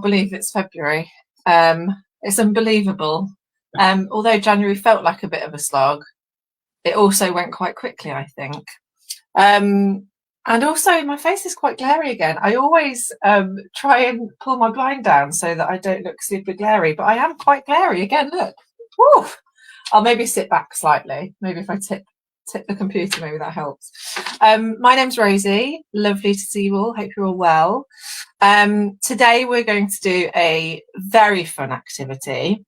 believe it's February. It's unbelievable. Although January felt like a bit of a slog, it also went quite quickly, I think. And also my face is quite glary again. I always try and pull my blind down so that I don't look super glary, but I am quite glary again. Look. Woo! I'll maybe sit back slightly. Maybe if I tip the computer, maybe that helps. My name's Rosie. Lovely to see you all. Hope you're all well. Today we're going to do a very fun activity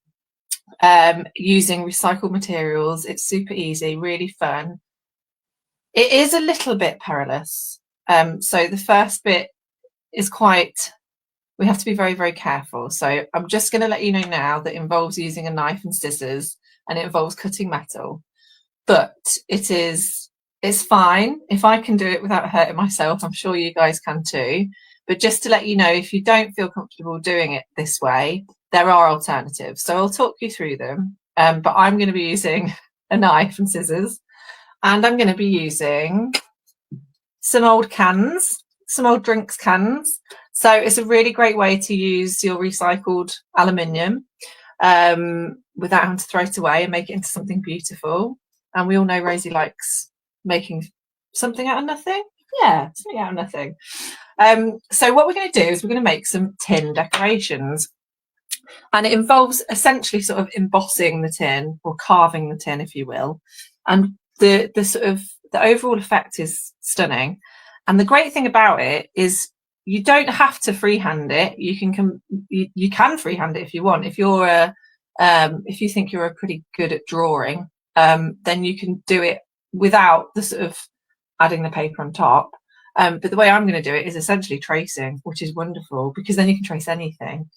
using recycled materials. It's super easy, really fun. It is a little bit perilous. So the first bit is we have to be very, very careful. So I'm just going to let you know now that it involves using a knife and scissors and it involves cutting metal. But it's fine. If I can do it without hurting myself, I'm sure you guys can too. But just to let you know, if you don't feel comfortable doing it this way, there are alternatives. So I'll talk you through them. But I'm going to be using a knife and scissors. And I'm going to be using some old cans, some old drinks cans. So it's a really great way to use your recycled aluminium without having to throw it away and make it into something beautiful. And we all know Rosie likes making something out of nothing. Yeah, something out of nothing. So what we're going to do is we're going to make some tin decorations. And it involves essentially sort of embossing the tin or carving the tin, if you will. And the overall effect is stunning. And the great thing about it is you don't have to freehand it. You can freehand it if you want. If you think you're pretty good at drawing, then you can do it without the sort of adding the paper on top. But the way I'm going to do it is essentially tracing, which is wonderful because then you can trace anything.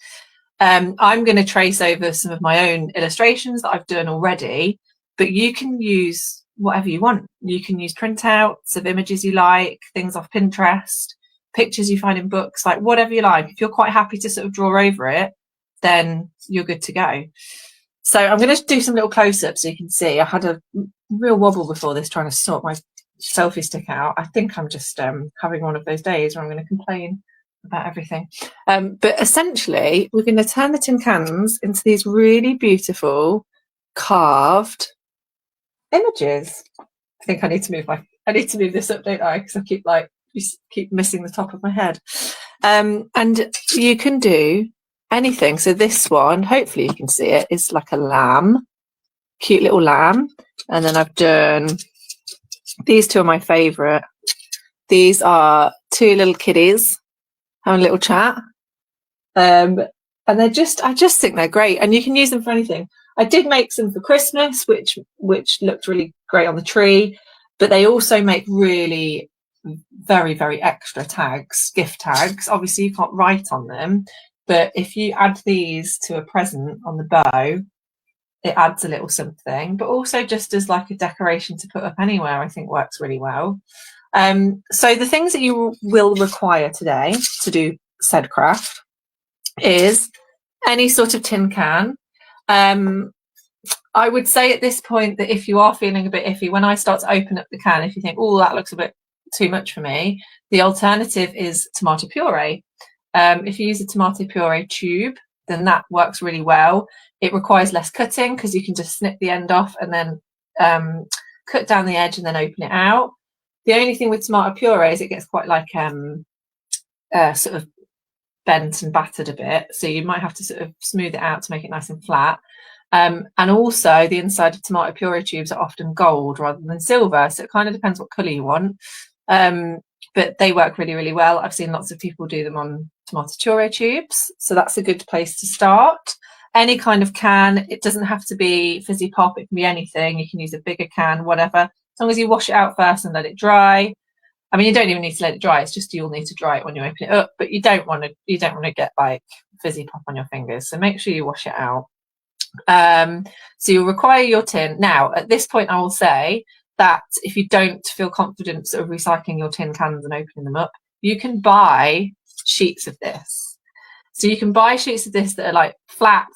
I'm going to trace over some of my own illustrations that I've done already, but you can use whatever you want. You can use printouts of images you like, things off Pinterest, pictures you find in books, like whatever you like. If you're quite happy to sort of draw over it, then you're good to go. So I'm going to do some little close-ups so you can see. I had a real wobble before this trying to sort my selfie stick out. I think I'm just having one of those days where I'm going to complain about everything. But essentially, we're going to turn the tin cans into these really beautiful carved images. I think I need to move this up, don't I? Because I keep missing the top of my head. And you can do anything. So this one, hopefully you can see it, is like a lamb, cute little lamb. And then I've done these two are my favourite. These are two little kiddies having a little chat. And I just think they're great. And you can use them for anything. I did make some for Christmas, which looked really great on the tree, but they also make really very, very extra tags, gift tags. Obviously, you can't write on them, but if you add these to a present on the bow, it adds a little something, but also just as like a decoration to put up anywhere, I think works really well. So the things that you will require today to do said craft is any sort of tin can. I would say at this point that if you are feeling a bit iffy, when I start to open up the can, if you think, oh, that looks a bit too much for me, the alternative is tomato puree. If you use a tomato puree tube, then that works really well. It requires less cutting because you can just snip the end off and then cut down the edge and then open it out. The only thing with tomato puree is it gets quite like sort of bent and battered a bit, so you might have to sort of smooth it out to make it nice and flat. And also the inside of tomato puree tubes are often gold rather than silver, so it kind of depends what colour you want. But they work really, really well. I've seen lots of people do them on tomato puree tubes, so that's a good place to start. Any kind of can, it doesn't have to be fizzy pop, it can be anything. You can use a bigger can, whatever, as long as you wash it out first and let it dry. I mean, you don't even need to let it dry, it's just you'll need to dry it when you open it up, but you don't want to get like fizzy pop on your fingers, so make sure you wash it out. So you'll require your tin. Now at this point I will say that if you don't feel confident sort of recycling your tin cans and opening them up, you can buy sheets of this. So you can buy sheets of this that are like flat,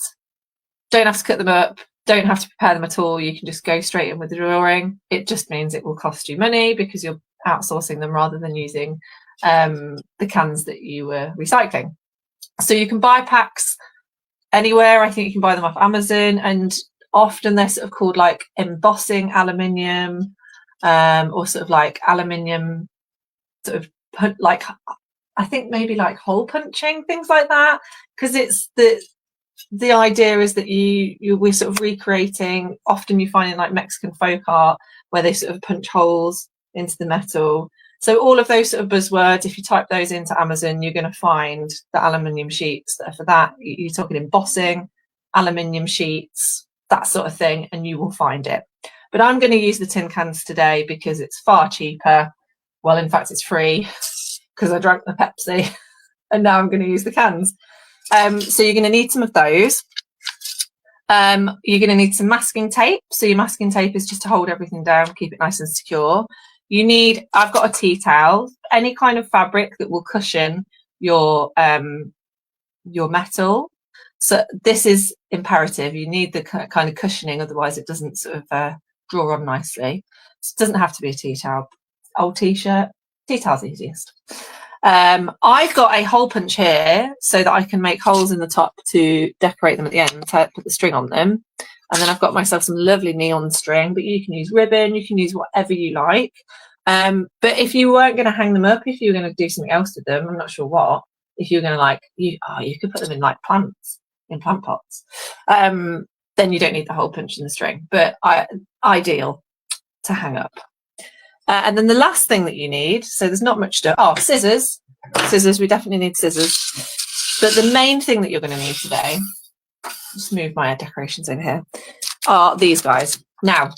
don't have to cut them up, don't have to prepare them at all, you can just go straight in with the drawing. It just means it will cost you money because you're outsourcing them rather than using the cans that you were recycling. So you can buy packs anywhere. I think you can buy them off Amazon, and often they're sort of called like embossing aluminium, or sort of like aluminium sort of like, I think maybe like hole punching, things like that, because it's the idea is that we're sort of recreating. Often you find in like Mexican folk art where they sort of punch holes into the metal. So all of those sort of buzzwords, if you type those into Amazon, you're going to find the aluminium sheets that are for that. You're talking embossing, aluminium sheets, that sort of thing, and you will find it. But I'm going to use the tin cans today because it's far cheaper. Well, in fact, it's free because I drank the Pepsi and now I'm going to use the cans. So you're going to need some of those. You're going to need some masking tape. So your masking tape is just to hold everything down, keep it nice and secure. You need, I've got a tea towel, any kind of fabric that will cushion your metal. So this is imperative. You need the kind of cushioning, otherwise it doesn't sort of draw on nicely. So it doesn't have to be a tea towel. Old t-shirt, tea towel's easiest. I've got a hole punch here so that I can make holes in the top to decorate them at the end, to put the string on them. And then I've got myself some lovely neon string, but you can use ribbon, you can use whatever you like. But if you weren't going to hang them up, if you were going to do something else with them, I'm not sure what, if you were going to like, you could put them in like plants, in plant pots. Then you don't need the hole punch and the string, but ideal to hang up. And then the last thing that you need, so there's not much to, oh, scissors. Scissors, we definitely need scissors. But the main thing that you're going to need today, just move my decorations over here, are these guys. Now,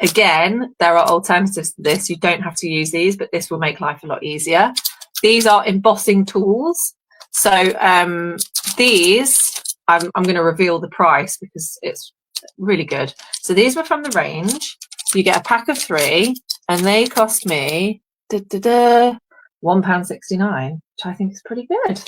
again, there are alternatives to this. You don't have to use these, but this will make life a lot easier. These are embossing tools. So these, I'm going to reveal the price because it's really good. So these were from the range. You get a pack of 3 and they cost me £1.69, which I think is pretty good.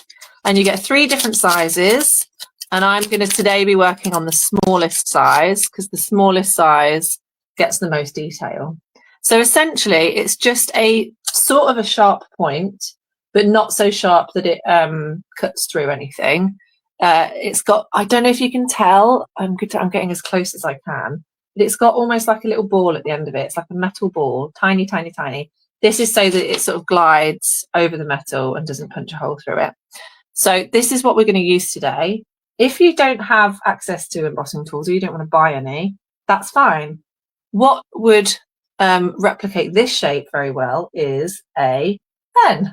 And you get 3 different sizes. And I'm going to today be working on the smallest size because the smallest size gets the most detail. So essentially it's just a sort of a sharp point, but not so sharp that it cuts through anything. It's got, I don't know if you can tell, I'm getting as close as I can. But it's got almost like a little ball at the end of it. It's like a metal ball, tiny, tiny, tiny. This is so that it sort of glides over the metal and doesn't punch a hole through it. So this is what we're going to use today. If you don't have access to embossing tools or you don't want to buy any, that's fine. What would replicate this shape very well is a pen.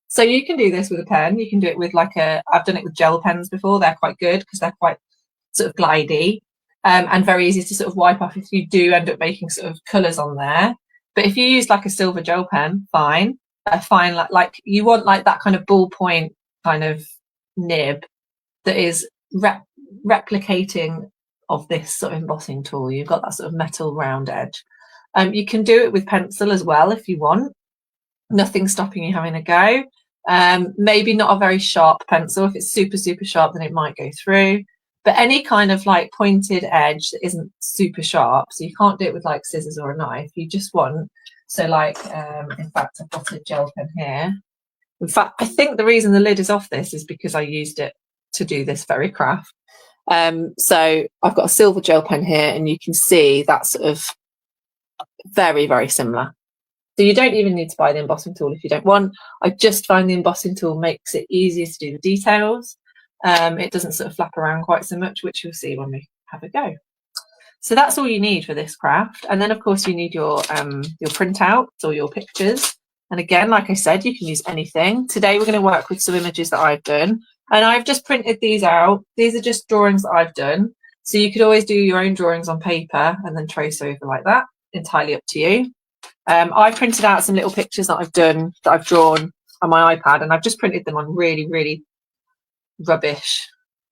So you can do this with a pen. You can do it with like I've done it with gel pens before. They're quite good because they're quite sort of glidey. And very easy to sort of wipe off if you do end up making sort of colours on there. But if you use like a silver gel pen, fine. Fine, like you want like that kind of ballpoint kind of nib that is replicating of this sort of embossing tool. You've got that sort of metal round edge. You can do it with pencil as well if you want. Nothing's stopping you having a go. Maybe not a very sharp pencil. If it's super, super sharp, then it might go through. But any kind of like pointed edge that isn't super sharp, so you can't do it with like scissors or a knife, you just want, so like, in fact, I've got a gel pen here. In fact, I think the reason the lid is off this is because I used it to do this very craft. So I've got a silver gel pen here and you can see that's sort of very, very similar. So you don't even need to buy the embossing tool if you don't want. I just find the embossing tool makes it easier to do the details. It doesn't sort of flap around quite so much, which you'll see when we have a go. So that's all you need for this craft. And then of course you need your printouts or your pictures. And again, like I said, you can use anything. Today we're going to work with some images that I've done. And I've just printed these out. These are just drawings that I've done. So you could always do your own drawings on paper and then trace over like that. Entirely up to you. I've printed out some little pictures that I've drawn on my iPad, and I've just printed them on really, really rubbish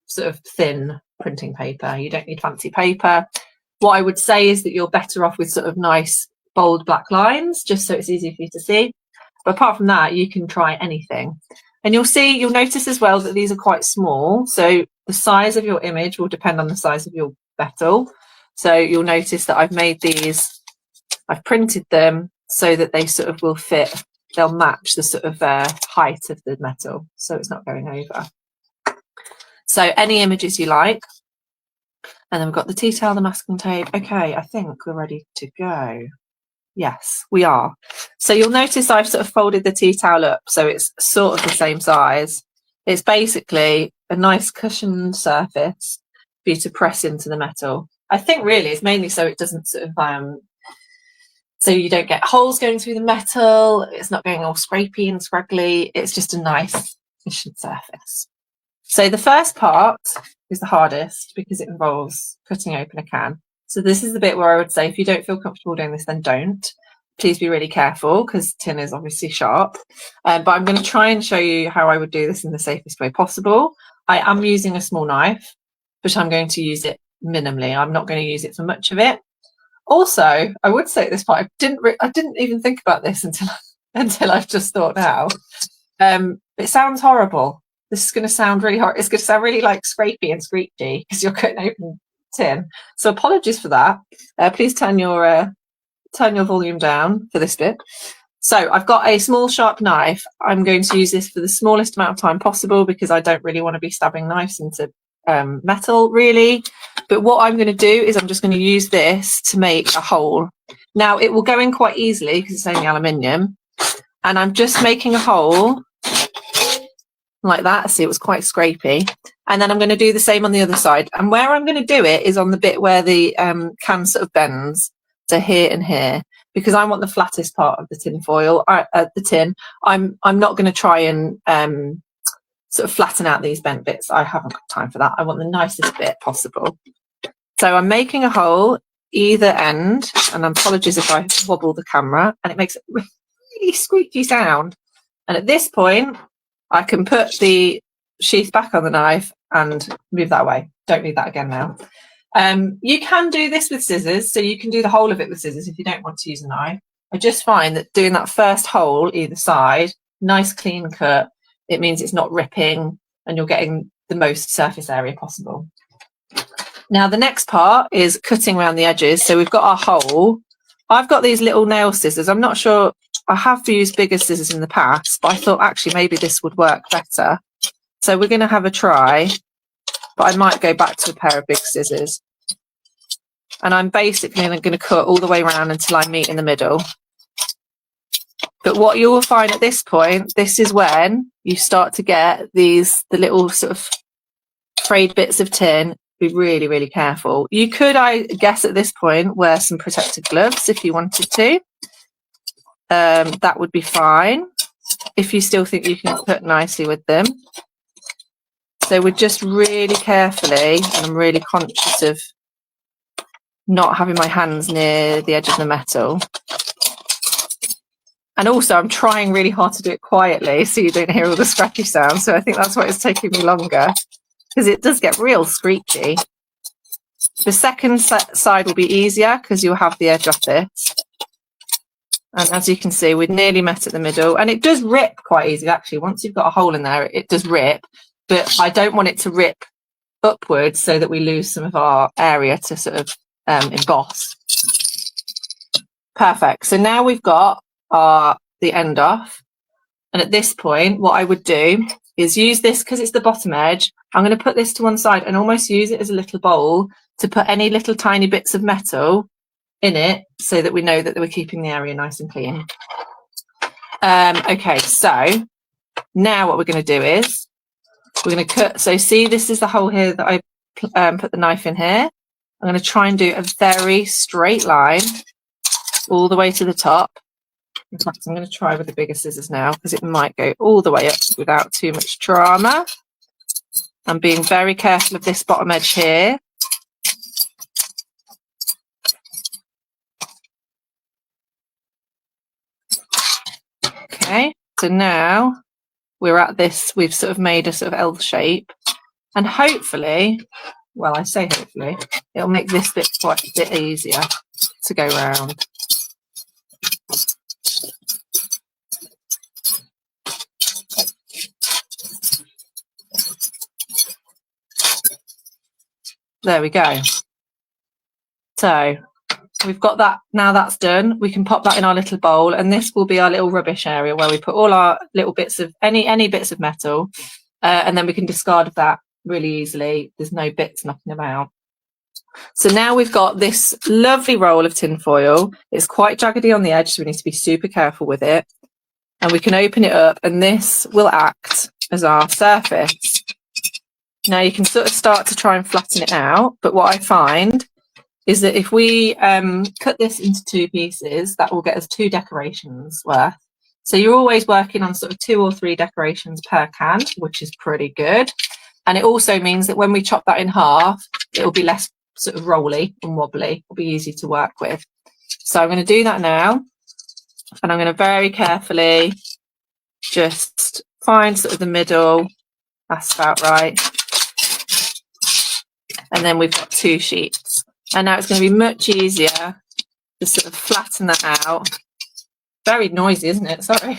sort of thin printing paper. You don't need fancy paper. What I would say is that you're better off with sort of nice bold black lines, just so it's easy for you to see. But apart from that, you can try anything. And you'll notice as well that these are quite small. So the size of your image will depend on the size of your metal. So you'll notice that I've made these, I've printed them so that they sort of will fit, they'll match the sort of height of the metal. So it's not going over. So any images you like. And then we've got the tea towel, the masking tape. Okay, I think we're ready to go. Yes, we are. So you'll notice I've sort of folded the tea towel up so it's sort of the same size. It's basically a nice cushioned surface for you to press into the metal. I think really it's mainly so it doesn't sort of so you don't get holes going through the metal. It's not going all scrapey and scraggly. It's just a nice cushioned surface. So the first part is the hardest because it involves cutting open a can. So this is the bit where I would say if you don't feel comfortable doing this, then don't. Please be really careful because tin is obviously sharp. But I'm going to try and show you how I would do this in the safest way possible. I am using a small knife, but I'm going to use it minimally. I'm not going to use it for much of it. Also, I would say at this point, I didn't even think about this until I've just thought now. It sounds horrible. This is going to sound really hard. It's going to sound really like scrapey and screechy because you're cutting open tin. So apologies for that. Please turn your volume down for this bit. So I've got a small sharp knife. I'm going to use this for the smallest amount of time possible because I don't really want to be stabbing knives into metal really. But what I'm going to do is I'm just going to use this to make a hole. Now it will go in quite easily because it's only aluminium. And I'm just making a hole like that. See, it was quite scrapey. And then I'm going to do the same on the other side. And where I'm going to do it is on the bit where the can sort of bends. So here and here, because I want the flattest part of the tin foil, the tin. I'm not going to try and sort of flatten out these bent bits. I haven't got time for that. I want the nicest bit possible. So I'm making a hole either end, and apologies if I wobble the camera, and it makes a really squeaky sound. And at this point, I can put the sheath back on the knife and move that away. Don't need that again now. You can do this with scissors, so you can do the whole of it with scissors if you don't want to use a knife. I just find that doing that first hole either side, nice clean cut, it means it's not ripping and you're getting the most surface area possible. Now the next part is cutting around the edges. So we've got our hole. I've got these little nail scissors. I'm not sure, I have used bigger scissors in the past, but I thought actually maybe this would work better. So we're going to have a try, but I might go back to a pair of big scissors. And I'm basically going to cut all the way around until I meet in the middle. But what you will find at this point, this is when you start to get the little sort of frayed bits of tin. Be really, really careful. You could, I guess at this point, wear some protective gloves if you wanted to. That would be fine if you still think you can cut nicely with them. So we're just really carefully, and I'm really conscious of not having my hands near the edge of the metal. And also I'm trying really hard to do it quietly so you don't hear all the scratchy sounds. So I think that's why it's taking me longer, because it does get real screechy. The second side will be easier because you'll have the edge off this. And as you can see, we're nearly met at the middle, and it does rip quite easily actually. Once you've got a hole in there, it does rip, but I don't want it to rip upwards so that we lose some of our area to sort of emboss. Perfect. So now we've got the end off, and at this point what I would do is use this, because it's the bottom edge, I'm going to put this to one side and almost use it as a little bowl to put any little tiny bits of metal in it so that we know that we're keeping the area nice and clean. Okay, so now what we're going to do is we're going to cut. So see, this is the hole here that I put the knife in here. I'm going to try and do a very straight line all the way to the top. In fact, I'm going to try with the bigger scissors now because it might go all the way up without too much drama. I'm being very careful of this bottom edge here. Okay, so now we're at this, we've sort of made a sort of L shape, and hopefully, well, I say hopefully, it'll make this bit quite a bit easier to go round. There we go. So we've got that. Now that's done, we can pop that in our little bowl, and this will be our little rubbish area where we put all our little bits of any bits of metal, and then we can discard that really easily. There's no bits knocking about. So now we've got this lovely roll of tin foil. It's quite jaggedy on the edge, so we need to be super careful with it. And we can open it up, and this will act as our surface. Now you can sort of start to try and flatten it out, but what I find is that if we cut this into 2 pieces, that will get us 2 decorations worth. So you're always working on sort of 2 or 3 decorations per can, which is pretty good. And it also means that when we chop that in half, it will be less sort of rolly and wobbly. It'll be easy to work with. So I'm going to do that now, and I'm going to very carefully just find sort of the middle. That's about right. And then we've got 2 sheets. And now it's going to be much easier to sort of flatten that out. Very noisy, isn't it? Sorry.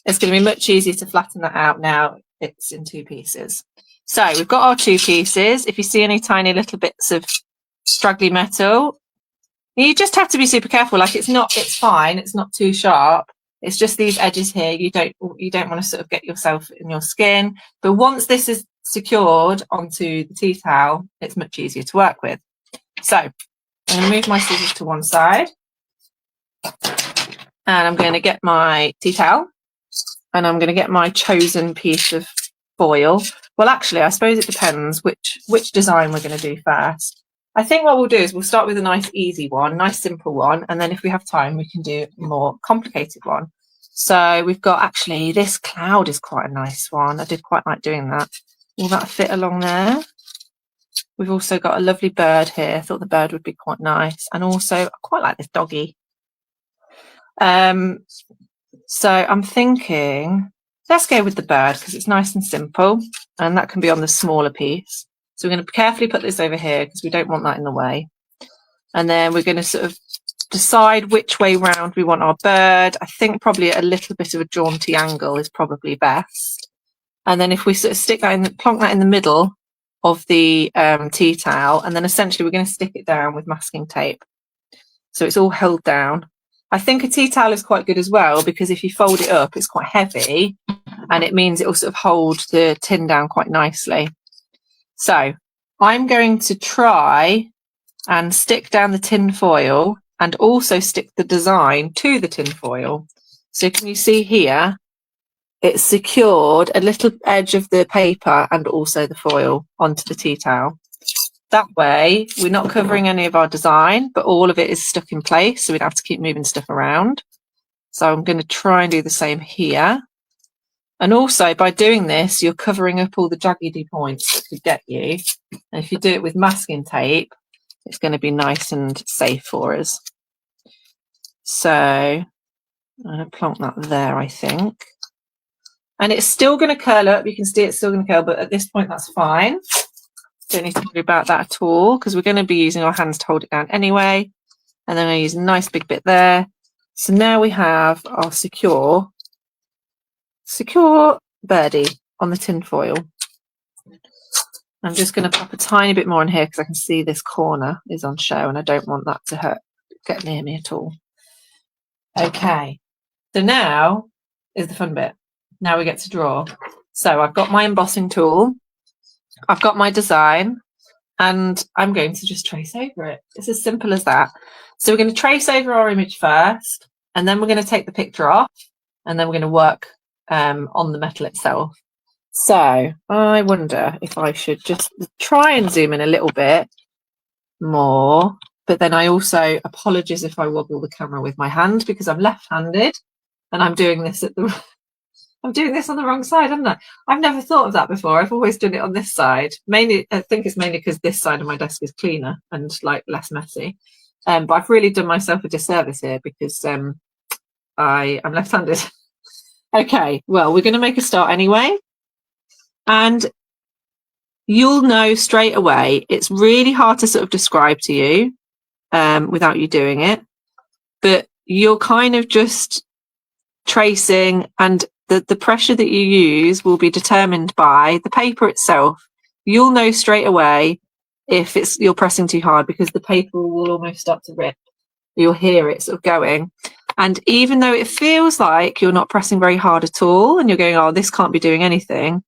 It's going to be much easier to flatten that out now it's in 2 pieces. So we've got our 2 pieces. If you see any tiny little bits of straggly metal, you just have to be super careful. Like it's fine. It's not too sharp. It's just these edges here. You don't want to sort of get yourself in your skin. But once this is secured onto the tea towel, it's much easier to work with. So I'm going to move my scissors to one side, and I'm going to get my tea towel, and I'm going to get my chosen piece of foil. Well, actually, I suppose it depends which design we're going to do first. I think what we'll do is we'll start with a nice easy one, nice simple one, and then if we have time, we can do a more complicated one. So we've got, actually, this cloud is quite a nice one. I did quite like doing that. Will that fit along there? We've also got a lovely bird here. I thought the bird would be quite nice. And also, I quite like this doggy. So I'm thinking, let's go with the bird because it's nice and simple, and that can be on the smaller piece. So we're going to carefully put this over here because we don't want that in the way. And then we're going to sort of decide which way round we want our bird. I think probably a little bit of a jaunty angle is probably best. And then if we sort of stick that in, plonk that in the middle of the tea towel, and then essentially we're going to stick it down with masking tape. So it's all held down. I think a tea towel is quite good as well because if you fold it up, it's quite heavy, and it means it will sort of hold the tin down quite nicely. So I'm going to try and stick down the tin foil and also stick the design to the tin foil. So can you see here? It's secured a little edge of the paper and also the foil onto the tea towel. That way, we're not covering any of our design, but all of it is stuck in place, so we don't have to keep moving stuff around. So I'm going to try and do the same here. And also, by doing this, you're covering up all the jaggedy points that could get you. And if you do it with masking tape, it's going to be nice and safe for us. So I'm going to plonk that there, I think. And it's still going to curl up. You can see it's still going to curl, but at this point, that's fine. Don't need to worry about that at all because we're going to be using our hands to hold it down anyway. And then I use a nice big bit there. So now we have our secure birdie on the tin foil. I'm just going to pop a tiny bit more in here because I can see this corner is on show and I don't want that to get near me at all. Okay, so now is the fun bit. Now we get to draw. So I've got my embossing tool, I've got my design, and I'm going to just trace over it. It's as simple as that. So we're going to trace over our image first, and then we're going to take the picture off, and then we're going to work on the metal itself. So I wonder if I should just try and zoom in a little bit more, but then I also, apologies if I wobble the camera with my hand because I'm left-handed and I'm doing this I'm doing this on the wrong side, haven't I? I've never thought of that before. I've always done it on this side. Mainly, I think it's mainly because this side of my desk is cleaner and like less messy. But I've really done myself a disservice here because I am left-handed. Okay, well, we're going to make a start anyway. And you'll know straight away, it's really hard to sort of describe to you without you doing it. But you're kind of just tracing, and the pressure that you use will be determined by the paper itself. You'll know straight away if you're pressing too hard because the paper will almost start to rip. You'll hear it sort of going. And even though it feels like you're not pressing very hard at all and you're going, oh, this can't be doing anything,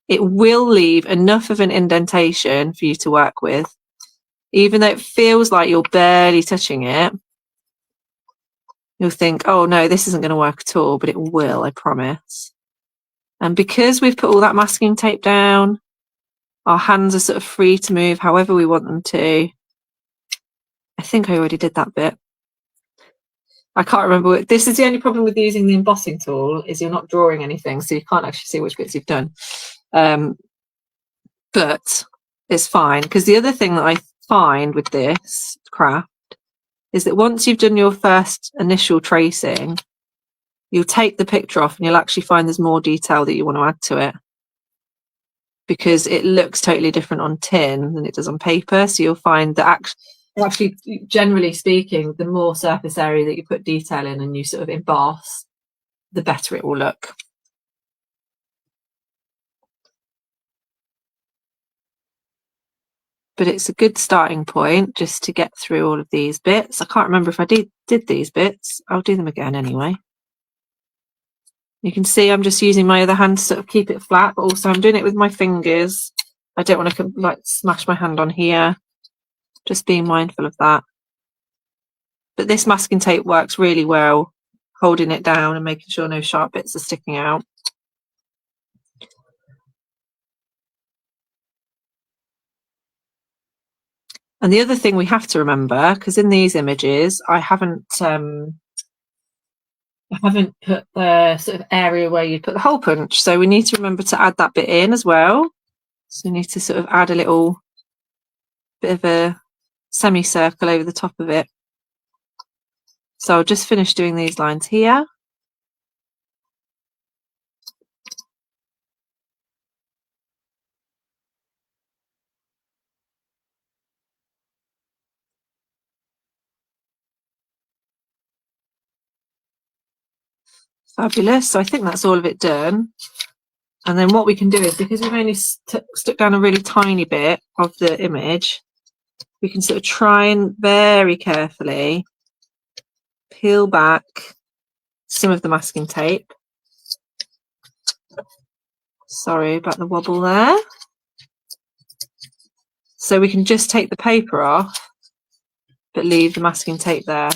it will leave enough of an indentation for you to work with. Even though it feels like you're barely touching it, you'll think, oh no, this isn't going to work at all, but it will, I promise. And because we've put all that masking tape down, our hands are sort of free to move however we want them to. I think I already did that bit. I can't remember. This is the only problem with using the embossing tool, is you're not drawing anything, so you can't actually see which bits you've done. But it's fine, because the other thing that I find with this craft is that once you've done your first initial tracing, you'll take the picture off and you'll actually find there's more detail that you want to add to it, because it looks totally different on tin than it does on paper. So you'll find that actually, generally speaking, the more surface area that you put detail in and you sort of emboss, the better it will look. But it's a good starting point just to get through all of these bits. I can't remember if I did these bits. I'll do them again anyway. You can see I'm just using my other hand to sort of keep it flat, but also I'm doing it with my fingers. I don't want to like smash my hand on here. Just being mindful of that. But this masking tape works really well, holding it down and making sure no sharp bits are sticking out. And the other thing we have to remember, because in these images, I haven't put the sort of area where you put the hole punch. So we need to remember to add that bit in as well. So we need to sort of add a little bit of a semicircle over the top of it. So I'll just finish doing these lines here. Fabulous. So I think that's all of it done. And then what we can do is, because we've only stuck down a really tiny bit of the image, we can sort of try and very carefully peel back some of the masking tape. Sorry about the wobble there. So we can just take the paper off, but leave the masking tape there.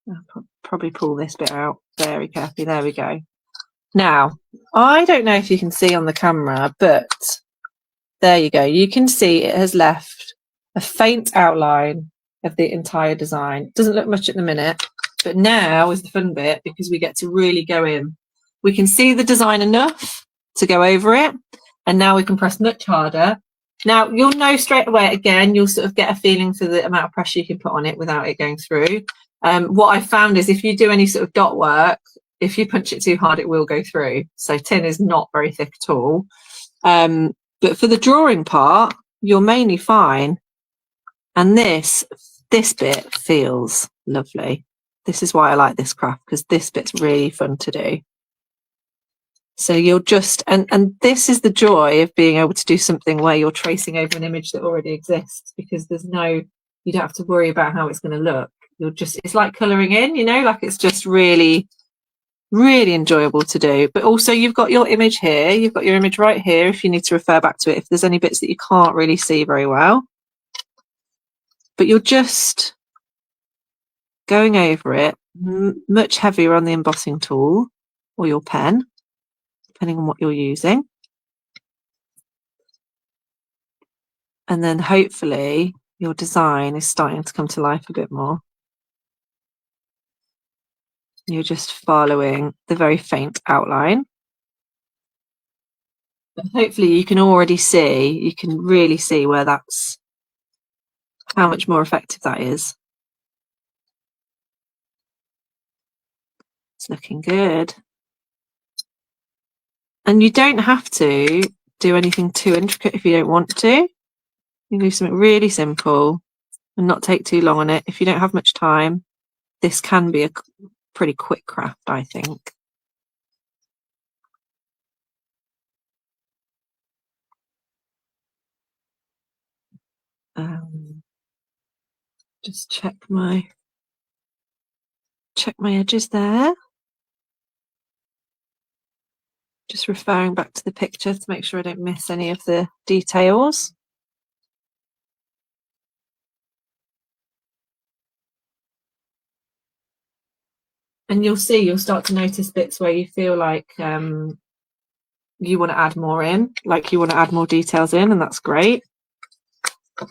I'll probably pull this bit out very carefully. There we go. Now, I don't know if you can see on the camera, but there you go. You can see it has left a faint outline of the entire design. It doesn't look much at the minute, but now is the fun bit, because we get to really go in. We can see the design enough to go over it, and now we can press much harder. Now, you'll know straight away, again, you'll sort of get a feeling for the amount of pressure you can put on it without it going through. What I found is if you do any sort of dot work, if you punch it too hard, it will go through. So tin is not very thick at all. But for the drawing part, you're mainly fine. And this bit feels lovely. This is why I like this craft, because this bit's really fun to do. So you'll just, and this is the joy of being able to do something where you're tracing over an image that already exists, because there's no, you don't have to worry about how it's going to look. You're just, it's like colouring in, you know, like it's just really, really enjoyable to do. But also you've got your image here, you've got your image right here if you need to refer back to it, if there's any bits that you can't really see very well. But you're just going over it much heavier on the embossing tool or your pen, depending on what you're using. And then hopefully your design is starting to come to life a bit more. You're just following the very faint outline. But hopefully you can already see, you can really see where that's, how much more effective that is. It's looking good. And you don't have to do anything too intricate if you don't want to. You can do something really simple and not take too long on it. If you don't have much time, this can be a pretty quick craft, I think. Just check my edges there. Just referring back to the picture to make sure I don't miss any of the details. And you'll start to notice bits where you feel like you want to add more in, like you want to add more details in, and that's great. I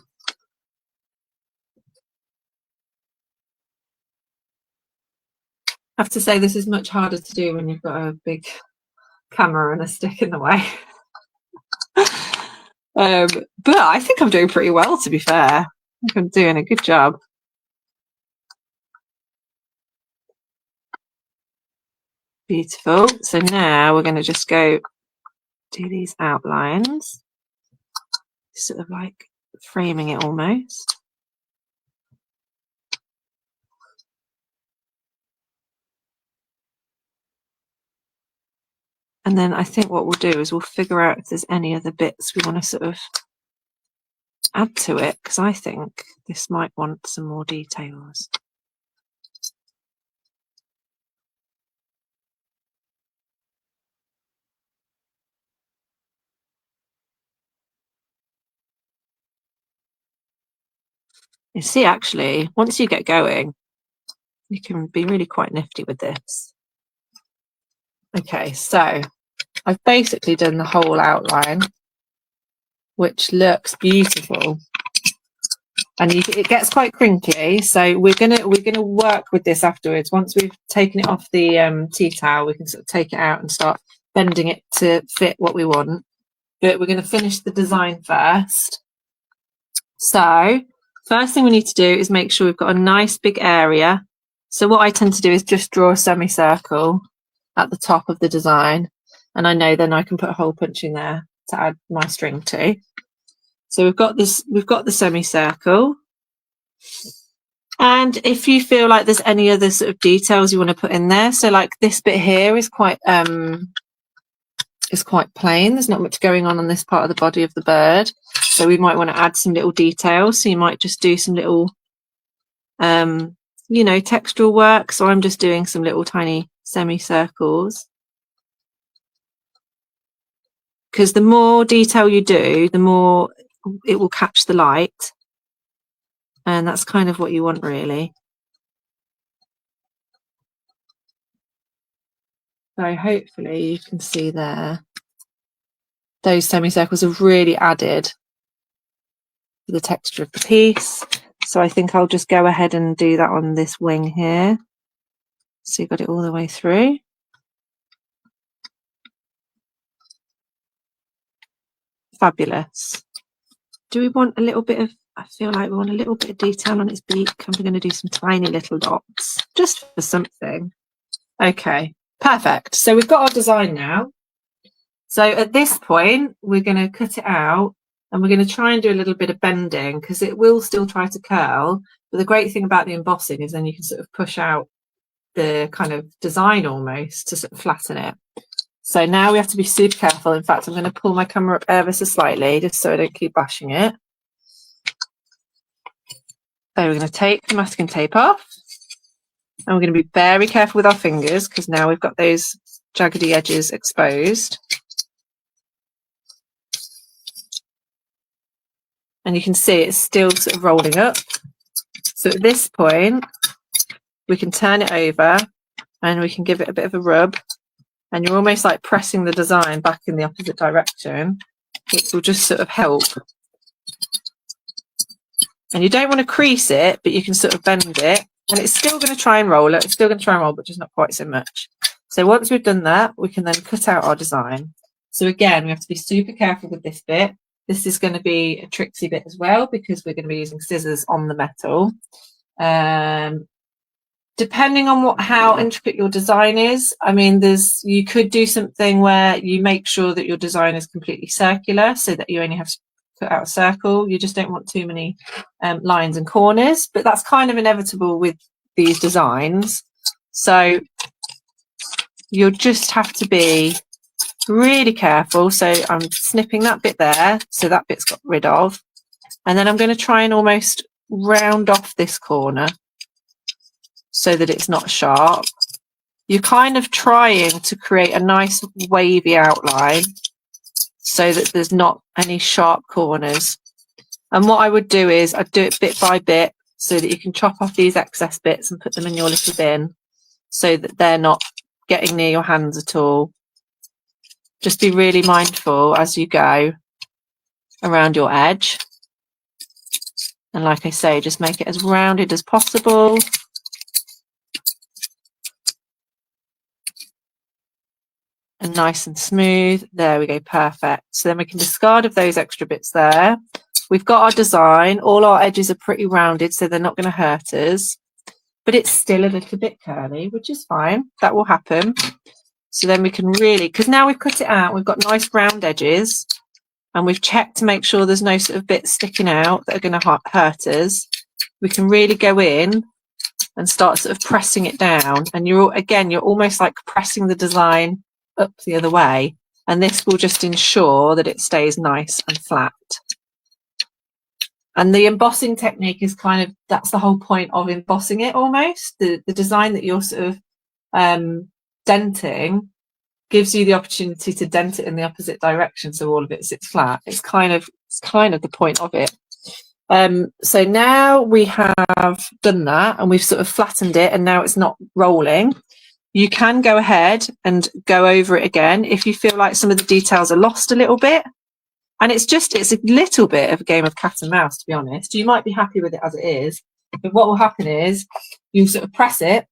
have to say this is much harder to do when you've got a big camera and a stick in the way. But I think I'm doing pretty well, to be fair. I think I'm doing a good job. Beautiful. So now we're going to just go do these outlines, sort of like framing it almost. And then I think what we'll do is we'll figure out if there's any other bits we want to sort of add to it, because I think this might want some more details. You see, actually, once you get going, you can be really quite nifty with this. Okay, so I've basically done the whole outline, which looks beautiful, and it gets quite crinkly. So we're gonna work with this afterwards. Once we've taken it off the tea towel, we can sort of take it out and start bending it to fit what we want. But we're going to finish the design first. So first thing we need to do is make sure we've got a nice big area. So what I tend to do is just draw a semicircle at the top of the design, and I know then I can put a hole punch in there to add my string to. So we've got the semicircle, and if you feel like there's any other sort of details you want to put in there, so like this bit here is quite plain. There's not much going on this part of the body of the bird, so we might want to add some little details. So you might just do some little you know, textural work. So I'm just doing some little tiny semicircles, because the more detail you do, the more it will catch the light, and that's kind of what you want, really. So hopefully you can see there, those semicircles have really added to the texture of the piece. So I think I'll just go ahead and do that on this wing here. So you got it all the way through. Fabulous. Do we want a little bit of, I feel like we want a little bit of detail on its beak, and we're going to do some tiny little dots just for something. Okay, perfect. So we've got our design now. So at this point, we're going to cut it out, and we're going to try and do a little bit of bending, because it will still try to curl. But the great thing about the embossing is then you can sort of push out the kind of design almost to sort of flatten it. So now we have to be super careful. In fact, I'm going to pull my camera up ever so slightly just so I don't keep bashing it. So we're going to take the masking tape off, and we're going to be very careful with our fingers, because now we've got those jaggedy edges exposed. And you can see it's still sort of rolling up. So at this point, we can turn it over and we can give it a bit of a rub, and you're almost like pressing the design back in the opposite direction, which will just sort of help. And you don't want to crease it, but you can sort of bend it, and it's still going to try and roll it. It's still going to try and roll, but just not quite so much. So once we've done that, we can then cut out our design. So again, we have to be super careful with this bit. This is going to be a tricksy bit as well, because we're going to be using scissors on the metal. Depending on how intricate your design is, I mean, you could do something where you make sure that your design is completely circular, so that you only have to cut out a circle. You just don't want too many lines and corners, but that's kind of inevitable with these designs. So you'll just have to be really careful. So I'm snipping that bit there, so that bit's got rid of, and then I'm going to try and almost round off this corner so that it's not sharp. you're kind of trying to create a nice wavy outline so that there's not any sharp corners. And what I would do is I'd do it bit by bit so that you can chop off these excess bits and put them in your little bin so that they're not getting near your hands at all. Just be really mindful as you go around your edge. And like I say, just make it as rounded as possible. And nice and smooth. There we go, perfect. So then we can discard of those extra bits there. We've got our design. All our edges are pretty rounded, so they're not going to hurt us. But it's still a little bit curly, which is fine. That will happen. So then we can really, because now we've cut it out, we've got nice round edges, and we've checked to make sure there's no sort of bits sticking out that are going to hurt us. We can really go in and start sort of pressing it down. And you're almost like pressing the design up the other way. And this will just ensure that it stays nice and flat. And the embossing technique is kind of, that's the whole point of embossing it almost. The design that you're sort of denting gives you the opportunity to dent it in the opposite direction so all of it sits flat. It's kind of the point of it. So now we have done that and we've sort of flattened it and now it's not rolling. You can go ahead and go over it again if you feel like some of the details are lost a little bit. And it's a little bit of a game of cat and mouse, to be honest. You might be happy with it as it is, but what will happen is you sort of press it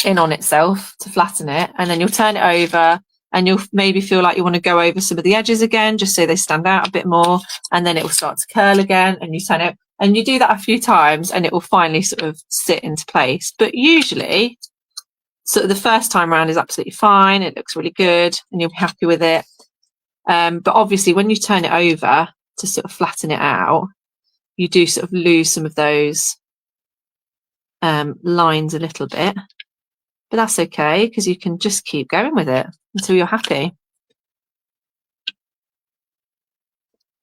in on itself to flatten it, and then you'll turn it over and you'll maybe feel like you want to go over some of the edges again, just so they stand out a bit more, and then it will start to curl again, and you turn it, and you do that a few times and it will finally sort of sit into place. But usually, sort of the first time around is absolutely fine, it looks really good, and you'll be happy with it. But obviously when you turn it over to sort of flatten it out, you do sort of lose some of those lines a little bit, but that's okay because you can just keep going with it until you're happy.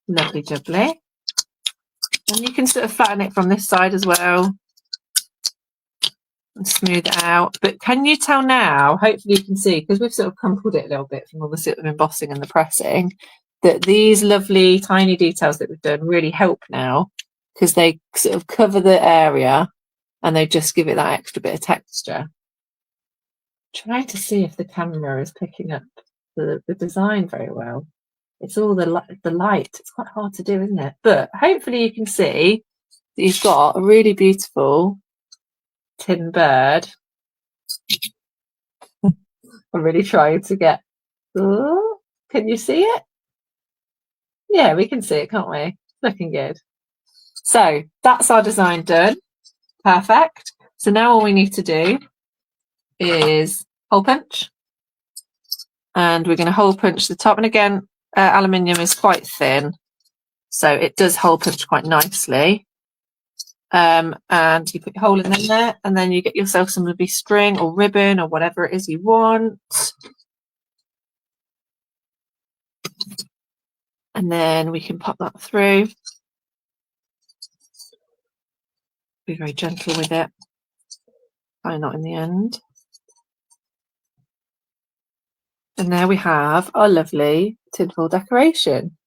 Lovely jubbly. And you can sort of flatten it from this side as well and smooth it out. But can you tell now, hopefully you can see, because we've sort of crumpled it a little bit from all the sort of embossing and the pressing, that these lovely tiny details that we've done really help now because they sort of cover the area and they just give it that extra bit of texture. Trying to see if the camera is picking up the design very well. It's all the light. It's quite hard to do, isn't it? But hopefully you can see that you've got a really beautiful tin bird. I'm really trying to get. Oh, can you see it? Yeah, we can see it, can't we? Looking good. So that's our design done. Perfect. So now all we need to do is hole punch, and we're going to hole punch the top. And again, aluminium is quite thin, so it does hole punch quite nicely. And you put your hole in there, and then you get yourself some lovely string or ribbon or whatever it is you want. And then we can pop that through. Be very gentle with it. Probably not in the end. And there we have our lovely tinfoil decoration.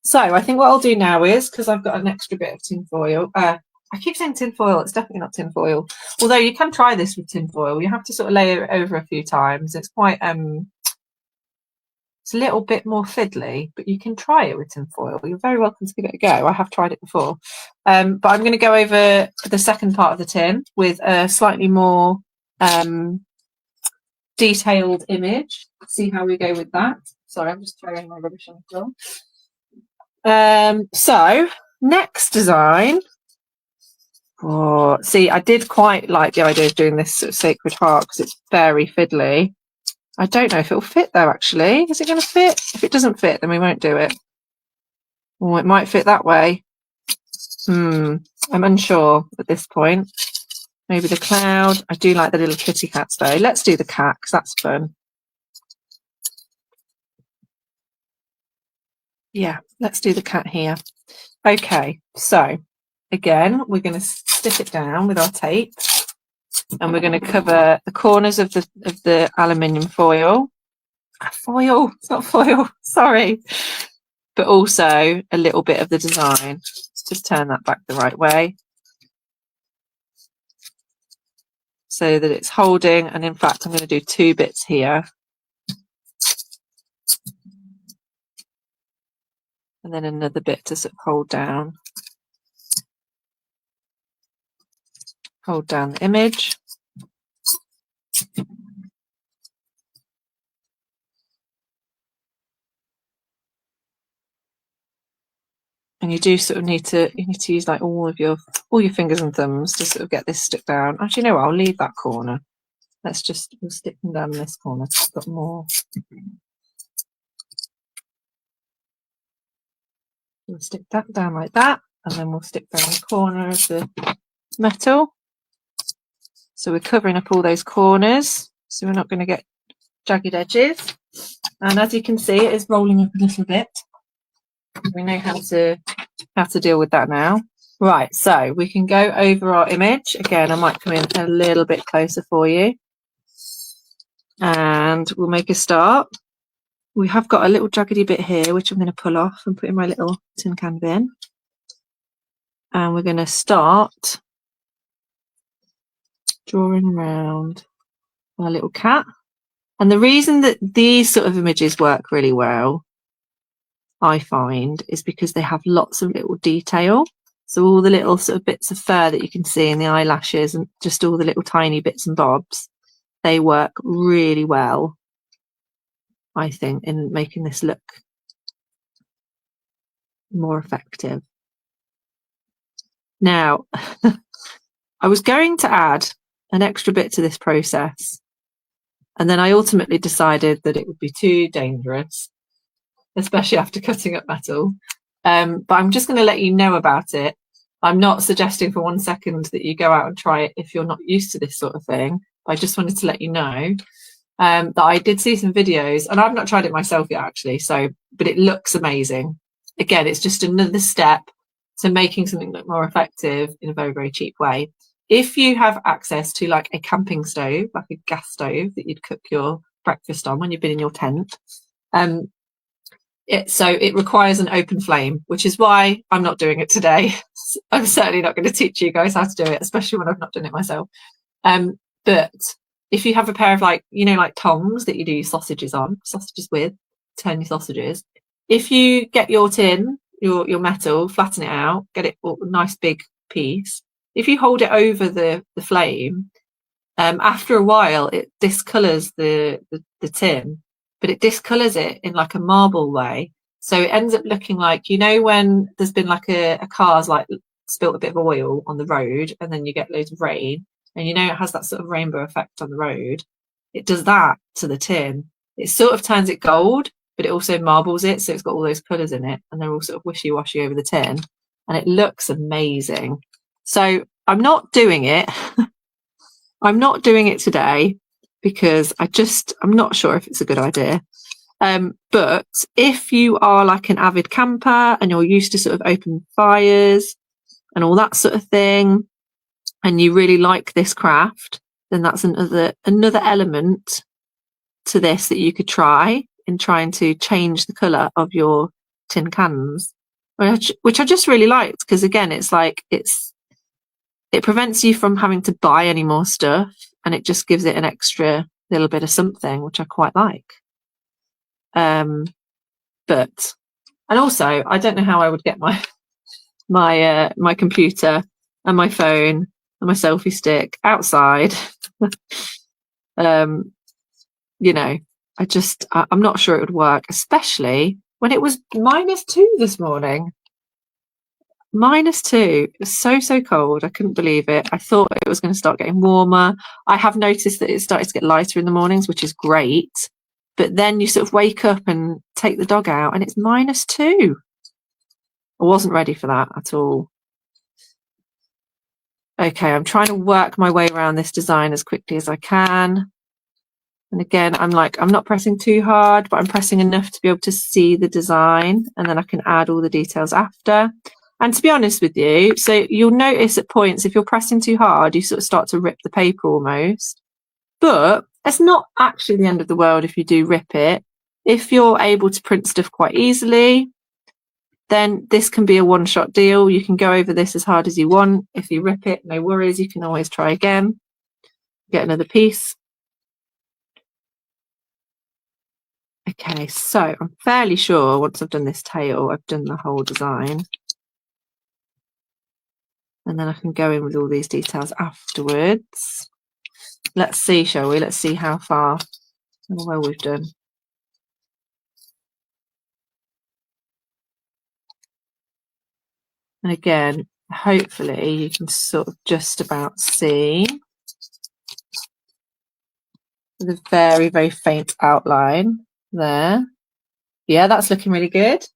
So I think what I'll do now is, because I've got an extra bit of tinfoil, I keep saying tinfoil, it's definitely not tinfoil. Although you can try this with tinfoil, you have to sort of layer it over a few times. It's quite, it's a little bit more fiddly, but you can try it with tinfoil. You're very welcome to give it a go. I have tried it before. But I'm going to go over the second part of the tin with a slightly more detailed image. See how we go with that. Sorry, I'm just throwing my rubbish on the floor. So next design. Oh, see, I did quite like the idea of doing this sort of Sacred Heart because it's very fiddly. I don't know if it'll fit though, actually. Is it going to fit? If it doesn't fit, then we won't do it. Oh, it might fit that way. I'm unsure at this point. Maybe the cloud. I do like the little kitty cats though. Let's do the cat because that's fun. Yeah, let's do the cat here. Okay, so again, we're going to stick it down with our tape. and we're going to cover the corners of the aluminium foil. Foil, it's not foil, sorry. But also a little bit of the design. Let's just turn that back the right way so that it's holding. And in fact, I'm going to do 2 bits here. And then another bit to sort of hold down the image. And you do sort of need to use like all your fingers and thumbs to sort of get this stuck down. Actually, no, I'll leave that corner. We'll stick them down in this corner. I've got more. We'll stick that down like that, and then we'll stick down the corner of the metal. So we're covering up all those corners, so we're not going to get jagged edges. And as you can see, it is rolling up a little bit. We know how to deal with that now. Right, so we can go over our image. Again, I might come in a little bit closer for you. And we'll make a start. We have got a little jaggedy bit here, which I'm going to pull off and put in my little tin can bin. And we're going to start drawing around our little cat. And the reason that these sort of images work really well, I find, is because they have lots of little detail. So all the little sort of bits of fur that you can see in the eyelashes and just all the little tiny bits and bobs, they work really well, I think, in making this look more effective. Now, I was going to add an extra bit to this process, and then I ultimately decided that it would be too dangerous, especially after cutting up metal. But I'm just going to let you know about it. I'm not suggesting for 1 second that you go out and try it if you're not used to this sort of thing. I just wanted to let you know that I did see some videos, and I've not tried it myself yet, actually. But it looks amazing. Again, it's just another step to making something look more effective in a very, very cheap way. If you have access to like a camping stove, like a gas stove that you'd cook your breakfast on when you've been in your tent, it requires an open flame, which is why I'm not doing it today. I'm certainly not going to teach you guys how to do it, especially when I've not done it myself. But if you have a pair of like tongs that you do sausages with, turn your sausages. If you get your tin, your metal, flatten it out, get it a nice big piece. If you hold it over the flame, after a while it discolors the tin, but it discolors it in like a marble way. So it ends up looking like, when there's been like a car's like spilt a bit of oil on the road and then you get loads of rain, and it has that sort of rainbow effect on the road. It does that to the tin. It sort of turns it gold, but it also marbles it, so it's got all those colours in it, and they're all sort of wishy-washy over the tin, and it looks amazing. So I'm not doing it. I'm not doing it today because I'm not sure if it's a good idea. But if you are like an avid camper and you're used to sort of open fires and all that sort of thing, and you really like this craft, then that's another element to this that you could try in trying to change the colour of your tin cans, which I just really liked, because again, it's like it prevents you from having to buy any more stuff, and it just gives it an extra little bit of something, which I quite like. And also, I don't know how I would get my computer and my phone and my selfie stick outside. I'm not sure it would work, especially when it was -2 this morning. -2. It was so cold. I couldn't believe it. I thought it was going to start getting warmer. I have noticed that it started to get lighter in the mornings, which is great. But then you sort of wake up and take the dog out and it's -2. I wasn't ready for that at all. Okay, I'm trying to work my way around this design as quickly as I can. And again, I'm not pressing too hard, but I'm pressing enough to be able to see the design, and then I can add all the details after. And to be honest with you, so you'll notice at points, if you're pressing too hard, you sort of start to rip the paper almost. But it's not actually the end of the world if you do rip it. If you're able to print stuff quite easily, then this can be a one-shot deal. You can go over this as hard as you want. If you rip it, no worries, you can always try again. Get another piece. Okay, so I'm fairly sure once I've done this tail, I've done the whole design. And then I can go in with all these details afterwards. Let's see, shall we? Let's see how well we've done. And again, hopefully you can sort of just about see the very, very faint outline there. Yeah, that's looking really good.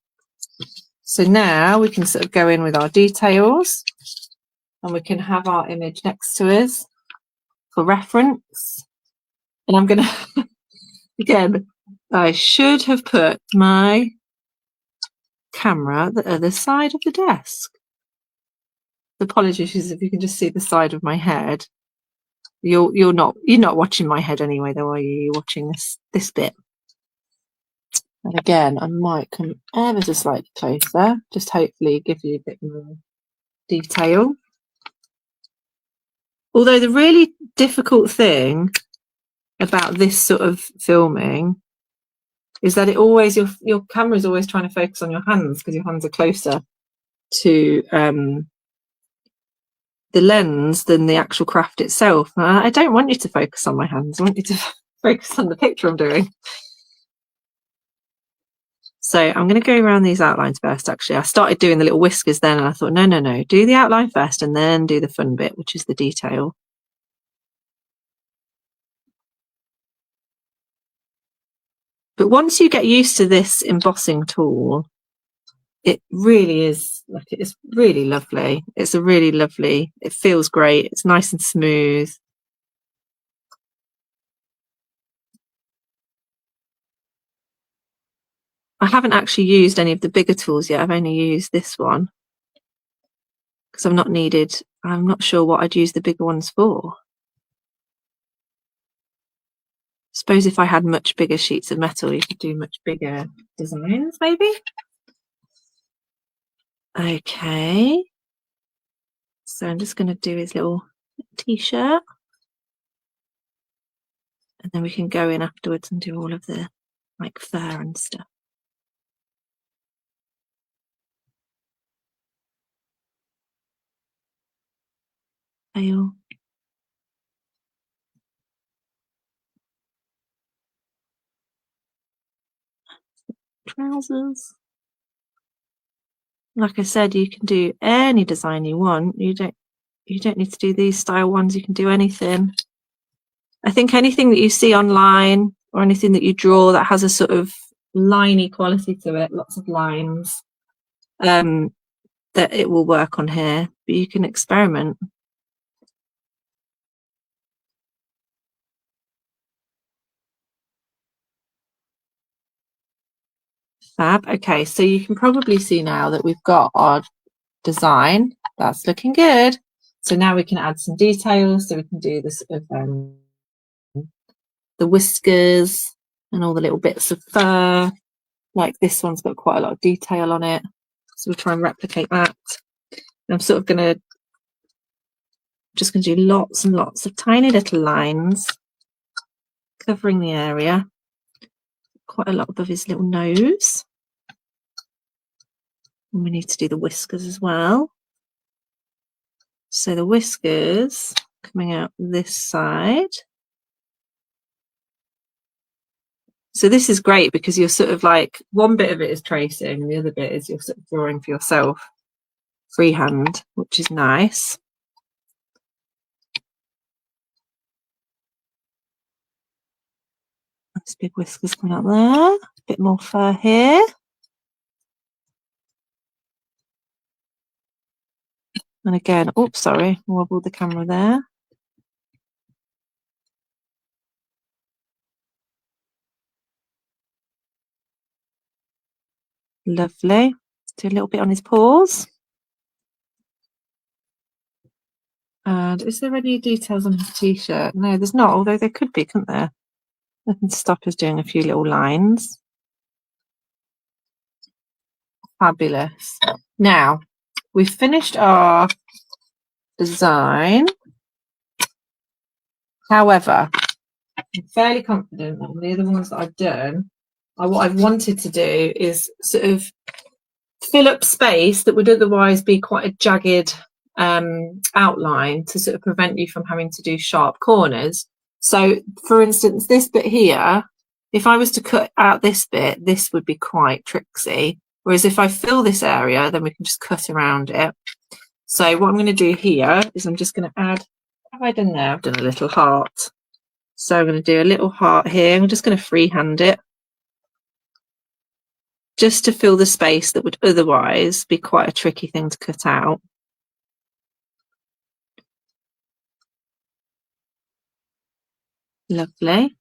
So now we can sort of go in with our details and we can have our image next to us for reference. And I'm going to, again, I should have put my camera at the other side of the desk. Apologies if you can just see the side of my head. You're not watching my head anyway, though, are you? You're watching this bit. And again, I might come ever so slightly closer, just hopefully give you a bit more detail. Although the really difficult thing about this sort of filming is that your camera is always trying to focus on your hands because your hands are closer to the lens than the actual craft itself. I don't want you to focus on my hands. I want you to focus on the picture I'm doing. So I'm going to go around these outlines first. Actually, I started doing the little whiskers then and I thought, no, do the outline first and then do the fun bit, which is the detail. But once you get used to this embossing tool, it really is, like, it's really lovely. It's a really lovely, it feels great. It's nice and smooth. I haven't actually used any of the bigger tools yet. I've only used this one because I'm not sure what I'd use the bigger ones for. Suppose if I had much bigger sheets of metal, you could do much bigger designs, maybe. Okay. So I'm just going to do his little t-shirt. And then we can go in afterwards and do all of the like fur and stuff. Tail. Trousers. Like I said, you can do any design you want. You don't need to do these style ones. You can do anything. I think anything that you see online or anything that you draw that has a sort of liney quality to it, lots of lines, that it will work on here, but you can experiment. Fab. Okay, so you can probably see now that we've got our design. That's looking good. So now we can add some details. So we can do this sort of the whiskers and all the little bits of fur. Like this one's got quite a lot of detail on it. So we'll try and replicate that. And I'm sort of just going to do lots and lots of tiny little lines covering the area. Quite a lot above his little nose. And we need to do the whiskers as well. So the whiskers coming out this side. So this is great because you're sort of like, one bit of it is tracing and the other bit is you're sort of drawing for yourself freehand, which is nice. Nice big whiskers coming out there. A bit more fur here. And again, oops, sorry, wobbled the camera there. Lovely. Do a little bit on his paws. And is there any details on his t-shirt? No, there's not, although there could be, couldn't there? Nothing to stop us doing a few little lines. Fabulous. Now, we've finished our design. However, I'm fairly confident that the other ones that I've done, what I've wanted to do is sort of fill up space that would otherwise be quite a jagged outline to sort of prevent you from having to do sharp corners. So, for instance, this bit here, if I was to cut out this bit, this would be quite tricksy. Whereas if I fill this area, then we can just cut around it. So what I'm going to do here is I'm just going to add, what have I done there? I've done a little heart. So I'm going to do a little heart here. I'm just going to freehand it, just to fill the space that would otherwise be quite a tricky thing to cut out. Lovely.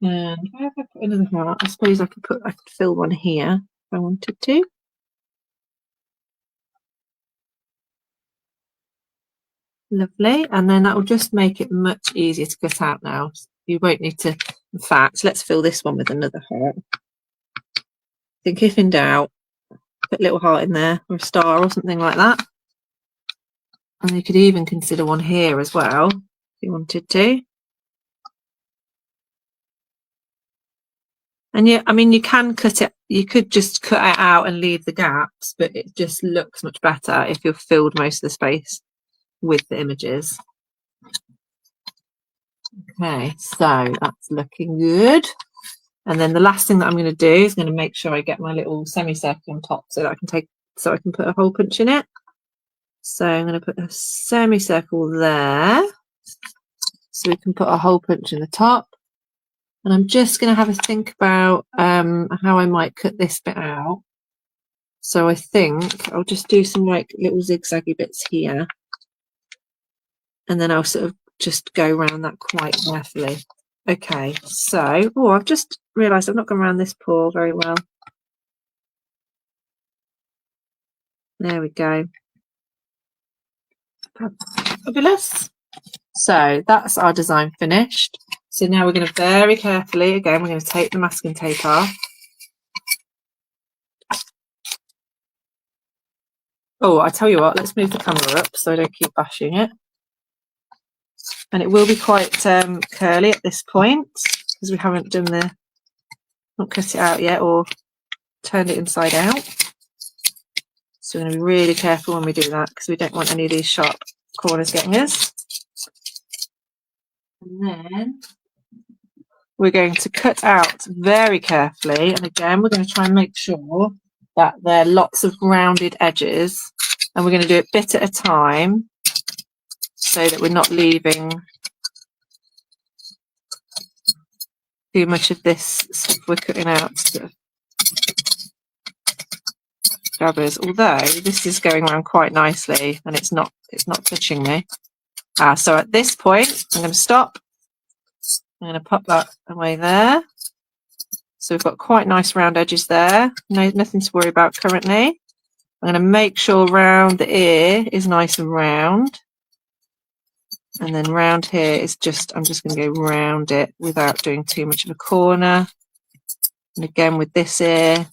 And where have I put another heart? I suppose I could fill one here if I wanted to. Lovely. And then that will just make it much easier to cut out now. You won't need to, in fact, let's fill this one with another heart. I think if in doubt, put a little heart in there or a star or something like that. And you could even consider one here as well, if you wanted to. And yeah, I mean, you can cut it, you could just cut it out and leave the gaps, but it just looks much better if you've filled most of the space with the images. Okay, so that's looking good. And then the last thing that I'm going to do is going to make sure I get my little semicircle on top so that I can put a hole punch in it. So I'm going to put a semicircle there so we can put a hole punch in the top. And I'm just going to have a think about how I might cut this bit out. So I think I'll just do some like little zigzaggy bits here. And then I'll sort of just go around that quite carefully. Okay, so, oh, I've just realised I've not gone around this paw very well. There we go. Fabulous. So that's our design finished. So now we're going to very carefully, again, we're going to take the masking tape off. Oh, I tell you what, let's move the camera up so I don't keep bashing it. And it will be quite curly at this point because we haven't done not cut it out yet or turned it inside out. So we're going to be really careful when we do that because we don't want any of these sharp corners getting us. And then we're going to cut out very carefully, and again we're going to try and make sure that there are lots of rounded edges, and we're going to do it bit at a time so that we're not leaving too much of this stuff we're cutting out to grabbers, although this is going around quite nicely and it's not touching me. So at this point I'm going to stop. I'm going to pop that away there. So we've got quite nice round edges there. No, nothing to worry about currently. I'm going to make sure round the ear is nice and round. And then round here is I'm just going to go round it without doing too much of a corner. And again with this ear,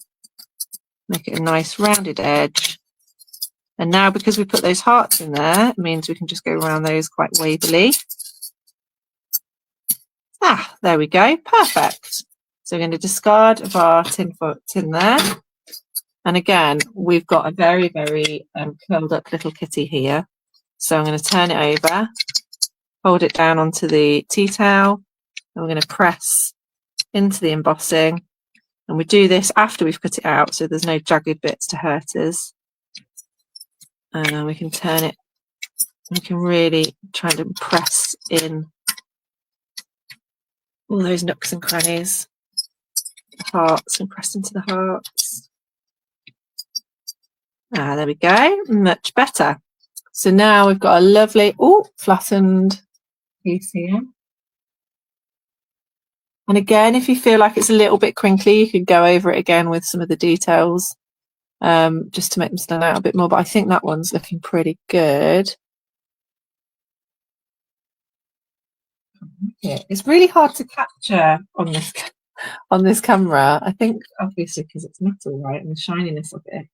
make it a nice rounded edge. And now because we put those hearts in there, it means we can just go around those quite wavily. There we go, perfect. So we're going to discard of our tin there. And again, we've got a very, very curled up little kitty here. So I'm going to turn it over, hold it down onto the tea towel, and we're going to press into the embossing. And we do this after we've cut it out, so there's no jagged bits to hurt us. And then we can turn it, we can really try to press in all those nooks and crannies, the hearts, and press into the hearts. There we go, much better. So now we've got a lovely, flattened piece here. And again, if you feel like it's a little bit crinkly, you could go over it again with some of the details, just to make them stand out a bit more. But I think that one's looking pretty good. It's really hard to capture on this camera. I think obviously because it's metal, right, and the shininess of it.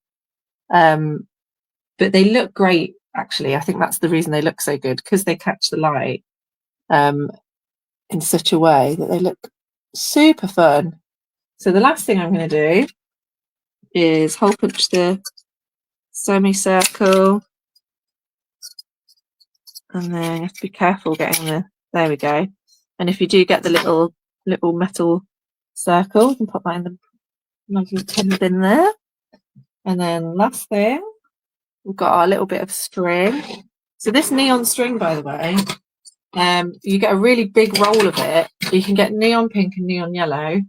But they look great, actually. I think that's the reason they look so good, because they catch the light in such a way that they look super fun. So the last thing I'm going to do is hole punch the semicircle, and then you have to be careful getting there we go. And if you do get the little metal circle, you can pop that in the lovely tin bin there. And then last thing, we've got our little bit of string. So this neon string, by the way, you get a really big roll of it. You can get neon pink and neon yellow.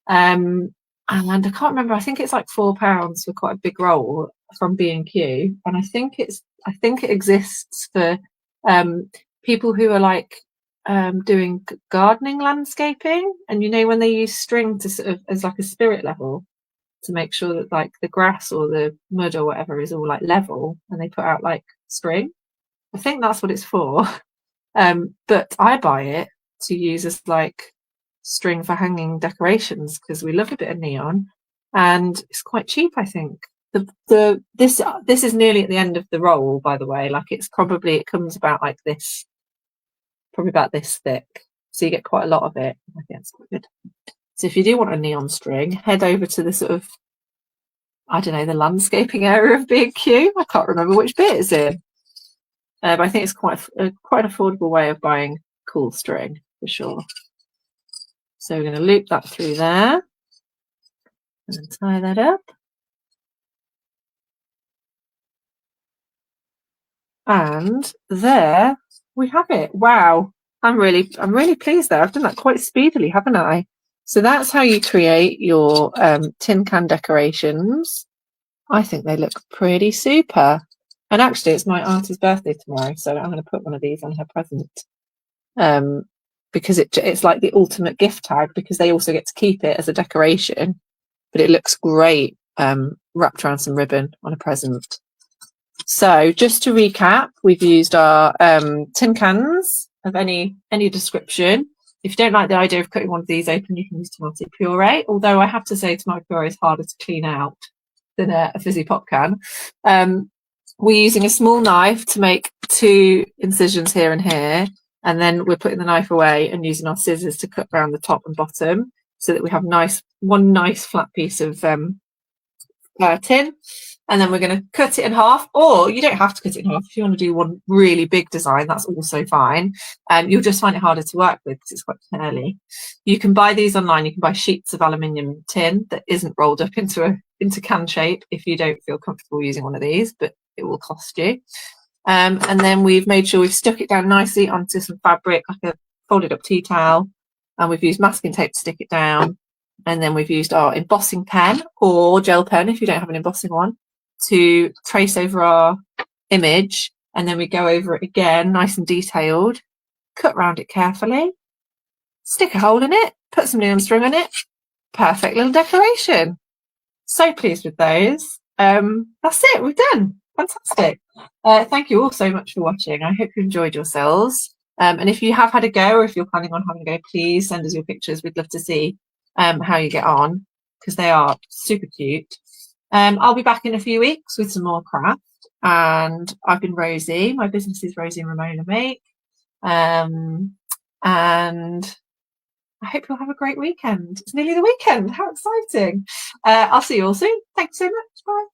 And I can't remember, I think it's like £4 for quite a big roll from B&Q. And I think it exists for people who are like doing gardening landscaping, and you know when they use string to sort of as like a spirit level to make sure that like the grass or the mud or whatever is all like level, and they put out like string. I think that's what it's for. But I buy it to use as like string for hanging decorations because we love a bit of neon, and it's quite cheap, I think. This is nearly at the end of the roll, by the way. Like it comes about like this, probably about this thick, so you get quite a lot of it. I think it's quite good. So if you do want a neon string, head over to the sort of, I don't know, the landscaping area of B&Q. I can't remember which bit it's in, but I think it's quite an affordable way of buying cool string for sure. So we're going to loop that through there and then tie that up. And there we have it. Wow, I'm really pleased there. I've done that quite speedily, haven't I? So that's how you create your tin can decorations. I think they look pretty super. And actually, it's my auntie's birthday tomorrow, so I'm going to put one of these on her present, because it's like the ultimate gift tag, because they also get to keep it as a decoration, but it looks great wrapped around some ribbon on a present. So just to recap, we've used our tin cans of any description. If you don't like the idea of cutting one of these open, you can use tomato puree, although I have to say tomato puree is harder to clean out than a fizzy pop can. We're using a small knife to make 2 incisions here and here, and then we're putting the knife away and using our scissors to cut around the top and bottom so that we have one nice flat piece of tin. And then we're going to cut it in half, or you don't have to cut it in half. If you want to do one really big design, that's also fine. You'll just find it harder to work with because it's quite curly. You can buy these online. You can buy sheets of aluminium tin that isn't rolled up into can shape if you don't feel comfortable using one of these, but it will cost you. And then we've made sure we've stuck it down nicely onto some fabric, like a folded up tea towel, and we've used masking tape to stick it down. And then we've used our embossing pen or gel pen if you don't have an embossing one to trace over our image, and then we go over it again nice and detailed, cut round it carefully, stick a hole in it, put some neon string on it. Perfect little decoration. So pleased with those. That's it, we're done. Fantastic. Thank you all so much for watching. I hope you enjoyed yourselves, and if you have had a go, or if you're planning on having a go, please send us your pictures. We'd love to see how you get on, because they are super cute. I'll be back in a few weeks with some more craft, and I've been Rosie. My business is Rosie and Ramona Make, and I hope you'll have a great weekend. It's nearly the weekend. How exciting. I'll see you all soon. Thanks so much. Bye.